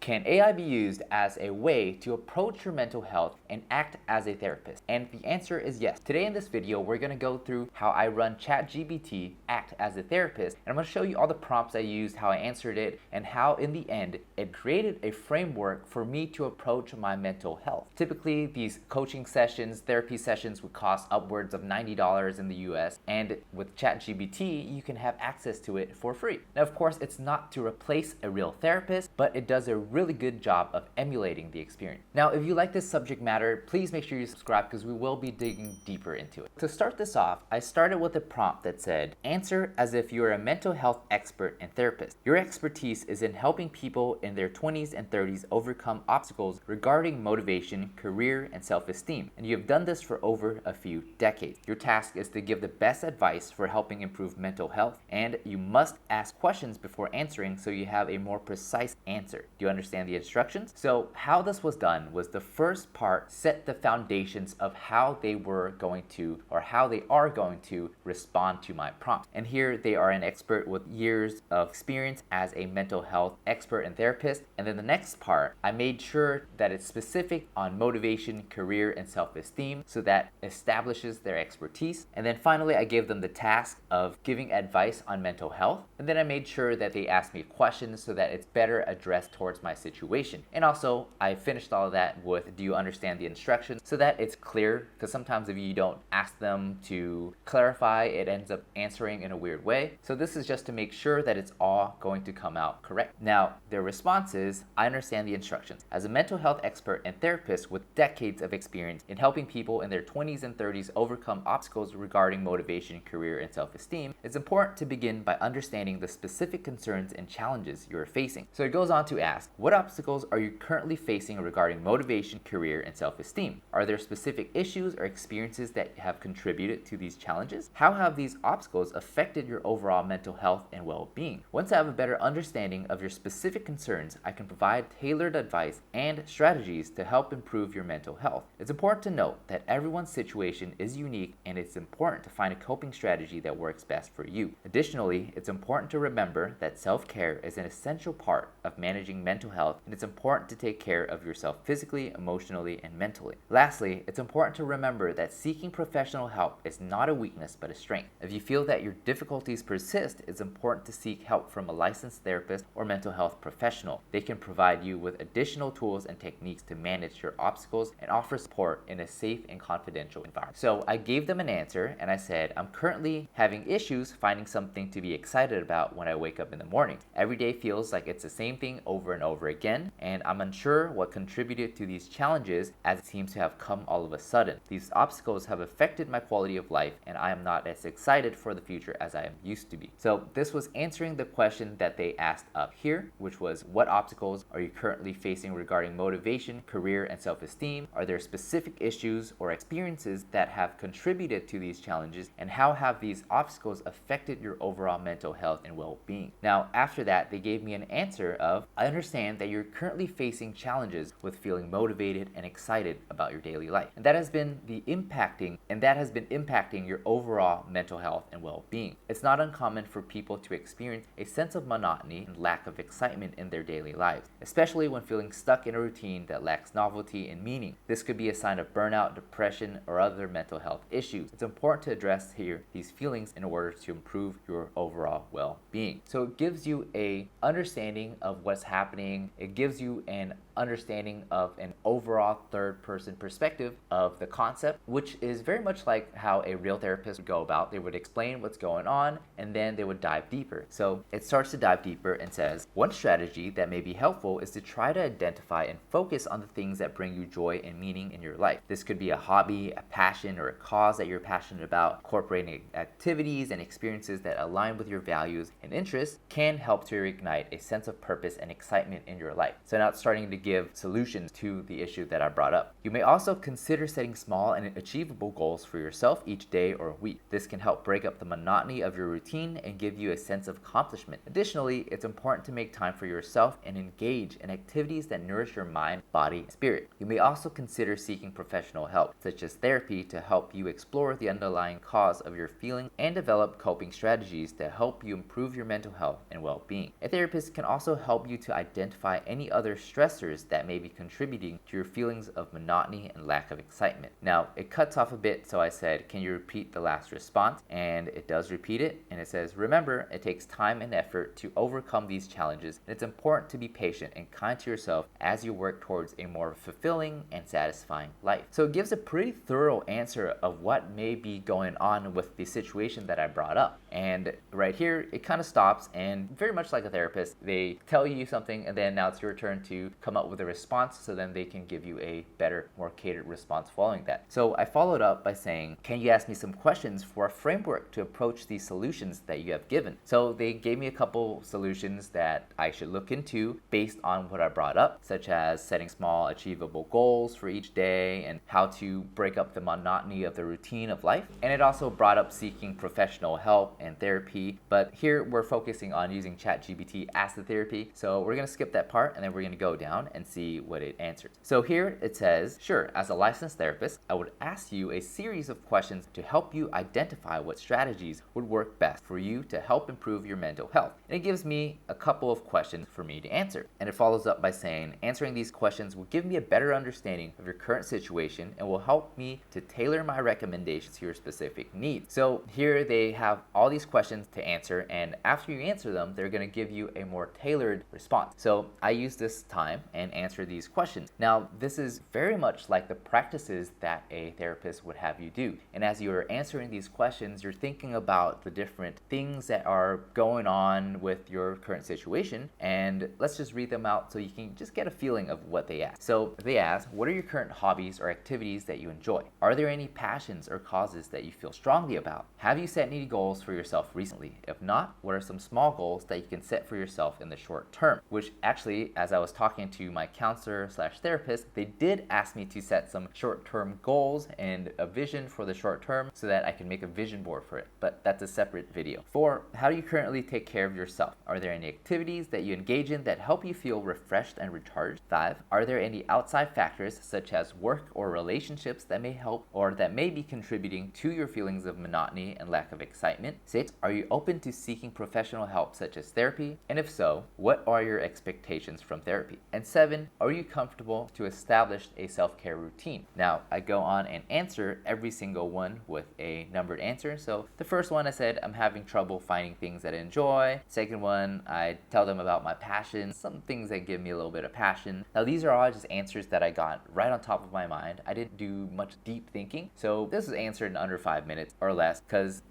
Can AI be used as a way to approach your mental health and act as a therapist? And the answer is yes. Today in this video, we're going to go through how I run ChatGPT, act as a therapist, and I'm going to show you all the prompts I used, how I answered it, and how in the end, it created a framework for me to approach my mental health. Typically, these coaching sessions, therapy sessions would cost upwards of $90 in the US, and with ChatGPT, you can have access to it for free. Now, of course, it's not to replace a real therapist, but it does a really good job of emulating the experience. Now, if you like this subject matter, please make sure you subscribe because we will be digging deeper into it. To start this off, I started with a prompt that said, answer as if you are a mental health expert and therapist. Your expertise is in helping people in their 20s and 30s overcome obstacles regarding motivation, career, and self-esteem. And you have done this for over a few decades. Your task is to give the best advice for helping improve mental health, and you must ask questions before answering so you have a more precise answer. Do you understand the instructions? So how this was done was the first part set the foundations of how they were going to, or how they are going to respond to my prompt. And here they are an expert with years of experience as a mental health expert and therapist. And then the next part, I made sure that it's specific on motivation, career, and self-esteem so that establishes their expertise. And then finally, I gave them the task of giving advice on mental health. And then I made sure that they asked me questions so that it's better addressed towards my situation. And also, I finished all of that with, do you understand the instructions? So that it's clear, because sometimes if you don't ask them to clarify, it ends up answering in a weird way. So this is just to make sure that it's all going to come out correct. Now, their response is, I understand the instructions. As a mental health expert and therapist with decades of experience in helping people in their 20s and 30s overcome obstacles regarding motivation, career, and self-esteem, it's important to begin by understanding the specific concerns and challenges you are facing. So it goes on to ask, what obstacles are you currently facing regarding motivation, career, and self-esteem? Are there specific issues or experiences that have contributed to these challenges? How have these obstacles affected your overall mental health and well-being? Once I have a better understanding of your specific concerns, I can provide tailored advice and strategies to help improve your mental health. It's important to note that everyone's situation is unique, and it's important to find a coping strategy that works best for you. Additionally, it's important to remember that self-care is an essential part of managing mental health, and it's important to take care of yourself physically, emotionally, and mentally. Lastly, it's important to remember that seeking professional help is not a weakness but a strength. If you feel that your difficulties persist, it's important to seek help from a licensed therapist or mental health professional. They can provide you with additional tools and techniques to manage your obstacles and offer support in a safe and confidential environment. So I gave them an answer and I said, I'm currently having issues finding something to be excited about when I wake up in the morning. Every day feels like it's the same thing over and over again, and I'm unsure what contributed to these challenges as it seems to have come all of a sudden. These obstacles have affected my quality of life, and I am not as excited for the future as I am used to be. So this was answering the question that they asked up here, which was, what obstacles are you currently facing regarding motivation, career, and self-esteem? Are there specific issues or experiences that have contributed to these challenges, and how have these obstacles affected your overall mental health and well-being? Now, after that, they gave me an answer of, I understand that you're currently facing challenges with feeling motivated and excited about your daily life. And that has been impacting your overall mental health and well-being. It's not uncommon for people to experience a sense of monotony and lack of excitement in their daily lives, especially when feeling stuck in a routine that lacks novelty and meaning. This could be a sign of burnout, depression, or other mental health issues. It's important to address here these feelings in order to improve your overall well-being. So it gives you a understanding of what's happening. It gives you an understanding of an overall third-person perspective of the concept, which is very much like how a real therapist would go about. They would explain what's going on, and then they would dive deeper. So it starts to dive deeper and says, one strategy that may be helpful is to try to identify and focus on the things that bring you joy and meaning in your life. This could be a hobby, a passion, or a cause that you're passionate about. Incorporating activities and experiences that align with your values and interests can help to reignite a sense of purpose and excitement in your life. So now it's starting to give solutions to the issue that I brought up. You may also consider setting small and achievable goals for yourself each day or week. This can help break up the monotony of your routine and give you a sense of accomplishment. Additionally, it's important to make time for yourself and engage in activities that nourish your mind, body, and spirit. You may also consider seeking professional help, such as therapy, to help you explore the underlying cause of your feelings and develop coping strategies to help you improve your mental health and well-being. A therapist can also help you to identify identify any other stressors that may be contributing to your feelings of monotony and lack of excitement. Now, it cuts off a bit, so I said, can you repeat the last response? And it does repeat it, and it says, remember, it takes time and effort to overcome these challenges, and it's important to be patient and kind to yourself as you work towards a more fulfilling and satisfying life. So it gives a pretty thorough answer of what may be going on with the situation that I brought up. And right here, it kind of stops, and very much like a therapist, they tell you something, and then now it's your turn to come up with a response, so then they can give you a better, more catered response following that. So I followed up by saying, can you ask me some questions for a framework to approach these solutions that you have given? So they gave me a couple solutions that I should look into based on what I brought up, such as setting small achievable goals for each day and how to break up the monotony of the routine of life. And it also brought up seeking professional help and therapy, but here we're focusing on using ChatGPT as the therapy. So we're going to skip that part, and then we're going to go down and see what it answers. So here it says, sure, as a licensed therapist, I would ask you a series of questions to help you identify what strategies would work best for you to help improve your mental health. And it gives me a couple of questions for me to answer. And it follows up by saying, answering these questions will give me a better understanding of your current situation and will help me to tailor my recommendations to your specific needs. So here they have all these questions to answer, and after you answer them, they're going to give you a more tailored response. So I use this time and answer these questions. Now, this is very much like the practices that a therapist would have you do. And as you're answering these questions, you're thinking about the different things that are going on with your current situation. And let's just read them out so you can just get a feeling of what they ask. So they ask, what are your current hobbies or activities that you enjoy? Are there any passions or causes that you feel strongly about? Have you set any goals for yourself recently? If not, what are some small goals that you can set for yourself in the short term? Which actually, as I was talking to my counselor / therapist, they did ask me to set some short-term goals and a vision for the short term so that I can make a vision board for it. But that's a separate video. 4, how do you currently take care of yourself? Are there any activities that you engage in that help you feel refreshed and recharged? 5, are there any outside factors such as work or relationships that may help or that may be contributing to your feelings of monotony and lack of excitement? 6, are you open to seeking professional help such as therapy? And if so, what are your expectations from therapy? And 7, are you comfortable to establish a self-care routine? Now, I go on and answer every single one with a numbered answer. So the first one I said, I'm having trouble finding things that I enjoy. Second one, I tell them about my passion, some things that give me a little bit of passion. Now, these are all just answers that I got right on top of my mind. I didn't do much deep thinking. So this is answered in under 5 minutes or less because,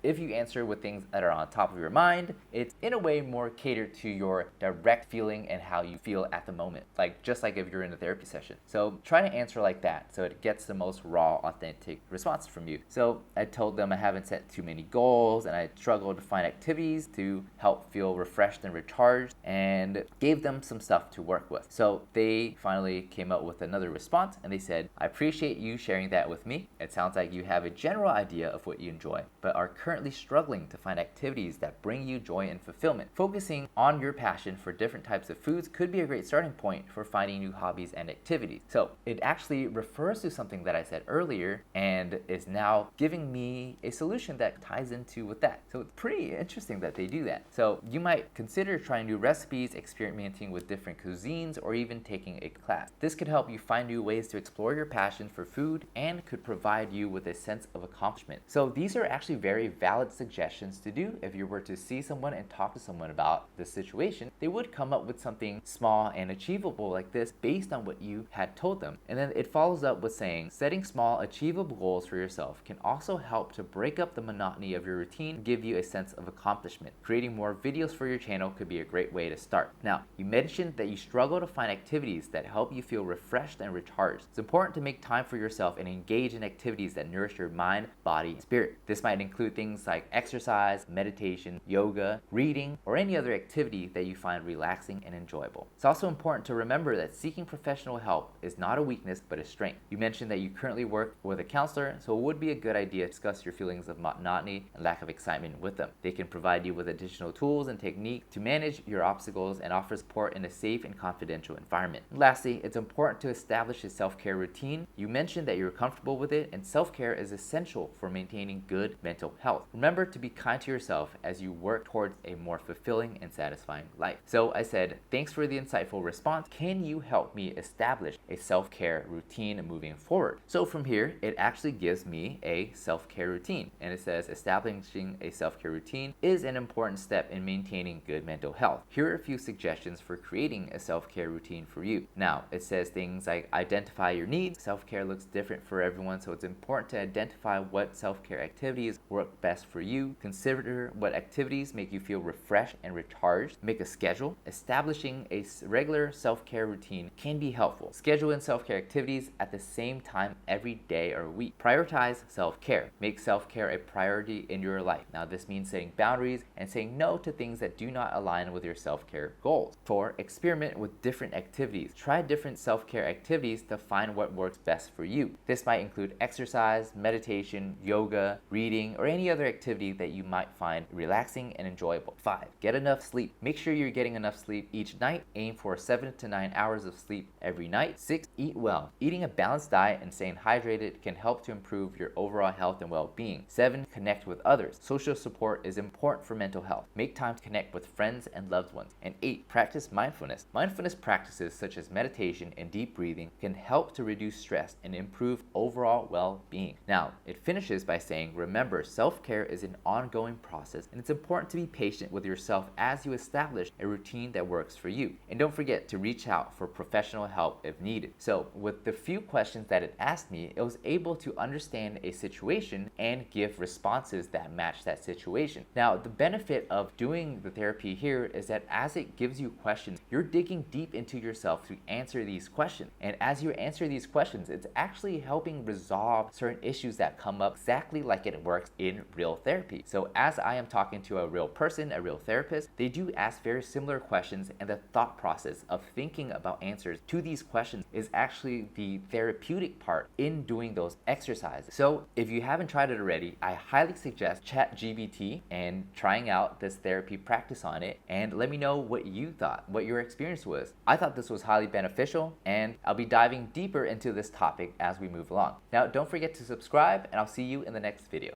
if you answer with things that are on top of your mind, it's in a way more catered to your direct feeling and how you feel at the moment, just like if you're in a therapy session. So try to answer like that so it gets the most raw, authentic response from you. So I told them I haven't set too many goals and I struggled to find activities to help feel refreshed and recharged, and gave them some stuff to work with. So they finally came up with another response, and they said, I appreciate you sharing that with me. It sounds like you have a general idea of what you enjoy, but are currently struggling to find activities that bring you joy and fulfillment. Focusing on your passion for different types of foods could be a great starting point for finding new hobbies and activities. So it actually refers to something that I said earlier and is now giving me a solution that ties into with that. So it's pretty interesting that they do that. So you might consider trying new recipes, experimenting with different cuisines, or even taking a class. This could help you find new ways to explore your passion for food and could provide you with a sense of accomplishment. So these are actually very valid suggestions to do if you were to see someone and talk to someone about this situation. They would come up with something small and achievable like this based on what you had told them. And then it follows up with saying, setting small achievable goals for yourself can also help to break up the monotony of your routine and give you a sense of accomplishment. Creating more videos for your channel could be a great way to start. Now, you mentioned that you struggle to find activities that help you feel refreshed and recharged. It's important to make time for yourself and engage in activities that nourish your mind, body, and spirit. This might include things like exercise, meditation, yoga, reading, or any other activity that you find relaxing and enjoyable. It's also important to remember that seeking professional help is not a weakness but a strength. You mentioned that you currently work with a counselor, so it would be a good idea to discuss your feelings of monotony and lack of excitement with them. They can provide you with additional tools and techniques to manage your obstacles and offer support in a safe and confidential environment. And lastly, it's important to establish a self-care routine. You mentioned that you're comfortable with it, and self-care is essential for maintaining good mental health. Remember to be kind to yourself as you work towards a more fulfilling and satisfying life. So I said, said, "Thanks for the insightful response. Can you help me establish a self-care routine moving forward?" So from here, it actually gives me a self-care routine. And it says, establishing a self-care routine is an important step in maintaining good mental health. Here are a few suggestions for creating a self-care routine for you. Now, it says things like identify your needs. Self-care looks different for everyone, so it's important to identify what self-care activities work best for you. Consider what activities make you feel refreshed and recharged. Make a schedule. Establishing a regular self-care routine can be helpful. Schedule in self-care activities at the same time every day or week. Prioritize self-care. Make self-care a priority in your life. Now, this means setting boundaries and saying no to things that do not align with your self-care goals. 4. Experiment with different activities. Try different self-care activities to find what works best for you. This might include exercise, meditation, yoga, reading, or any other activity that you might find relaxing and enjoyable. 5. Get enough sleep. Make sure you're getting enough sleep each night. Aim for 7 to 9 hours of sleep every night. 6. Eat well. Eating a balanced diet and staying hydrated can help to improve your overall health and well-being. 7. Connect with others. Social support is important for mental health. Make time to connect with friends and loved ones. And 8. Practice mindfulness. Mindfulness practices such as meditation and deep breathing can help to reduce stress and improve overall well-being. Now, it finishes by saying, remember, self-care is an ongoing process, and it's important to be patient with yourself as you establish a routine that works for you. And don't forget to reach out for professional help if needed. So, with the few questions that it asked me, it was able to understand a situation and give responses that match that situation. Now, the benefit of doing the therapy here is that as it gives you questions, you're digging deep into yourself to answer these questions. And as you answer these questions, it's actually helping resolve certain issues that come up exactly like it works in real therapy. So as I am talking to a real person, a real therapist, they do ask very similar questions, and the thought process of thinking about answers to these questions is actually the therapeutic part in doing those exercises. So if you haven't tried it already, I highly suggest ChatGPT and trying out this therapy practice on it, and let me know what you thought, what your experience was. I thought this was highly beneficial, and I'll be diving deeper into this topic as we move along. Now, don't forget to subscribe, and I'll see you in the next video.